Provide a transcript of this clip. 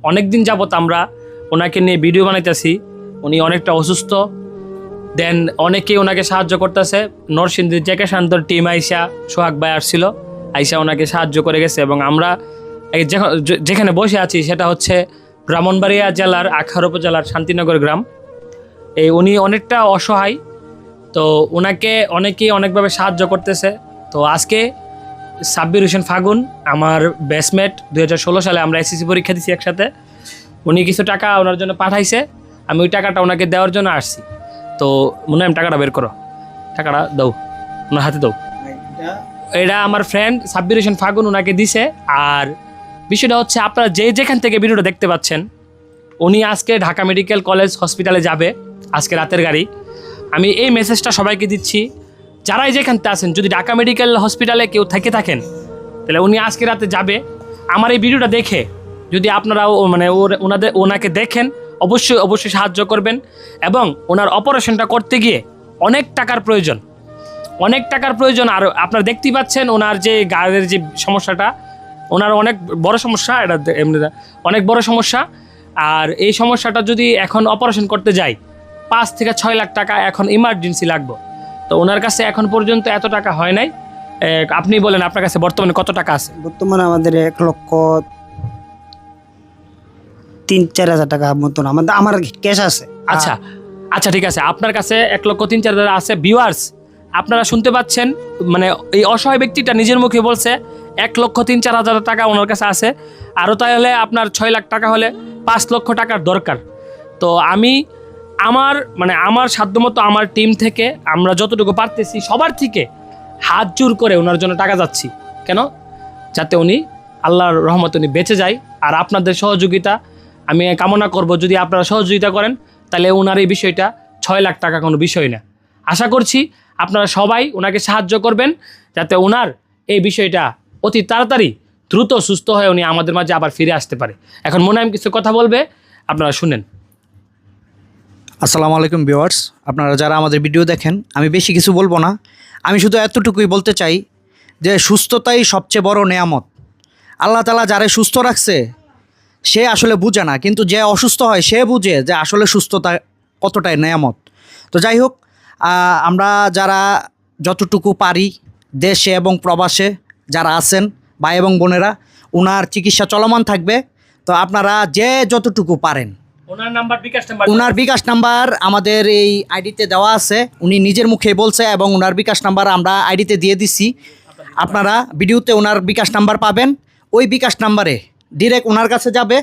অনেক দিন যাবত আমরা ওনাকে নিয়ে ভিডিও বানাইতেছি। উনি অনেকটা অসুস্থ, দেন অনেকেই ওনাকে সাহায্য করতেছে। নরসিংদীর জেকে শান্তর টিম আইসা, সোহাগ ভাই আসছিল, আইসা ওনাকে সাহায্য করে গেছে। এবং আমরা যেখানে বসে আছি সেটা হচ্ছে ব্রাহ্মণবাড়িয়া জেলার আখাউড়া উপজেলার শান্তিনগর গ্রাম। উনি অনেকটা অসহায়, তো ওনাকে অনেকেই অনেকভাবে সাহায্য করতেছে। তো আজকে সাব্বির হোসেন ফাগুন আমার ব্যাচমেট, 2016 সালে আমরা এসএসসি পরীক্ষা দিছি একসাথে। উনি কিছু টাকা ওনার জন্য পাঠাইছে, আমি ওই টাকাটা ওনাকে দেওয়ার জন্য আসছি। তো মনে হয় টাকাটা বের করো, টাকাটা দাও, ওনার হাতে দাও। এটা আমার ফ্রেন্ড সাব্বির হোসেন ফাগুন ওনাকে দিছে। আর বিষয়টা হচ্ছে, আপনারা যেখান থেকে ভিডিওটা দেখতে পাচ্ছেন, উনি আজকে ঢাকা মেডিকেল কলেজ হসপিটালে যাবে, আজকে রাতের গাড়ি। আমি এই মেসেজটা সবাইকে দিচ্ছি, যারাই যেখানতে আছেন, যদি ঢাকা মেডিকেল হসপিটালে কেউ থেকে থাকেন, তাহলে উনি আজকে রাতে যাবে। আমার এই ভিডিওটা দেখে যদি আপনারাও মানে ওনাকে দেখেন, অবশ্যই সাহায্য করবেন। এবং ওনার অপারেশনটা করতে গিয়ে অনেক টাকার প্রয়োজন। আর আপনারা দেখতেই পাচ্ছেন ওনার যে গায়ের যে সমস্যাটা, ওনার অনেক বড় সমস্যা, এটা এমনি অনেক বড় সমস্যা। আর এই সমস্যাটা যদি এখন অপারেশন করতে যাই, 5 থেকে 6 লাখ টাকা এখন ইমার্জেন্সি লাগবে। তো ওনার কাছে এখন পর্যন্ত এত টাকা হয় নাই। আপনি বলেন আপনার কাছে বর্তমানে কত টাকা আছে? বর্তমানে আমাদের 1,03,000-4,000 টাকা মতন আমার ক্যাশ আছে। আচ্ছা ঠিক আছে, আপনার কাছে 1,03,000 আছে। ভিউয়ার্স, আপনারা শুনতে পাচ্ছেন, মানে এই অসহায় ব্যক্তিটা নিজের মুখে বলছে 1,03,000 টাকা ওনার কাছে আছে। আরও তাই হলে আপনার 6 লাখ টাকা হলে 5 লক্ষ টাকার দরকার। তো আমি আমার সাধ্যমতো আমার টিম থেকে আমরা যতটুকু পারতেছি সবার থেকে হাত জোর করে ওনার জন্য টাকা যাচ্ছি। কেন? যাতে উনি আল্লাহর রহমতে উনি বেঁচে যায়। আর আপনাদের সহযোগিতা আমি কামনা করব, যদি আপনারা সহযোগিতা করেন তাহলে ওনার এই বিষয়টা 6 লাখ টাকা কোনো বিষয় না। আশা করছি আপনারা সবাই ওনাকে সাহায্য করবেন, যাতে ওনার এই বিষয়টা অতি তাড়াতাড়ি দ্রুত সুস্থ হয়ে উনি আমাদের মাঝে আবার ফিরে আসতে পারে। এখন মোনায়েম কিছু কথা বলবে, আপনারা শুনেন। আসসালামু আলাইকুম ভিউয়ার্স, আপনারা যারা আমাদের ভিডিও দেখেন, আমি বেশি কিছু বলবো না। আমি শুধু এতটুকুই বলতে চাই যে সুস্থতাই সবচেয়ে বড় নেয়ামত। আল্লাহ তাআলা যারে সুস্থ রাখছে সে আসলে বুঝে না, কিন্তু যে অসুস্থ হয় সে বুঝে যে আসলে সুস্থতা কতটাই নেয়ামত। তো যাই হোক, আমরা যারা যতটুকু পারি দেশে এবং প্রবাসে যারা আছেন ভাই এবং বোনেরা, ওনার চিকিৎসা চলমান থাকবে। তো আপনারা যে যতটুকু পারেন, ওনার বিকাশ নাম্বার আমাদের এই আইডিতে দেওয়া আছে, উনি নিজের মুখে বলছে, এবং ওনার বিকাশ নাম্বার আমরা আইডিতে দিয়ে দিছি। আপনারা ভিডিওতে ওনার বিকাশ নাম্বার পাবেন, ওই বিকাশ নাম্বারে ডিরেক্ট ওনার কাছে যাবে।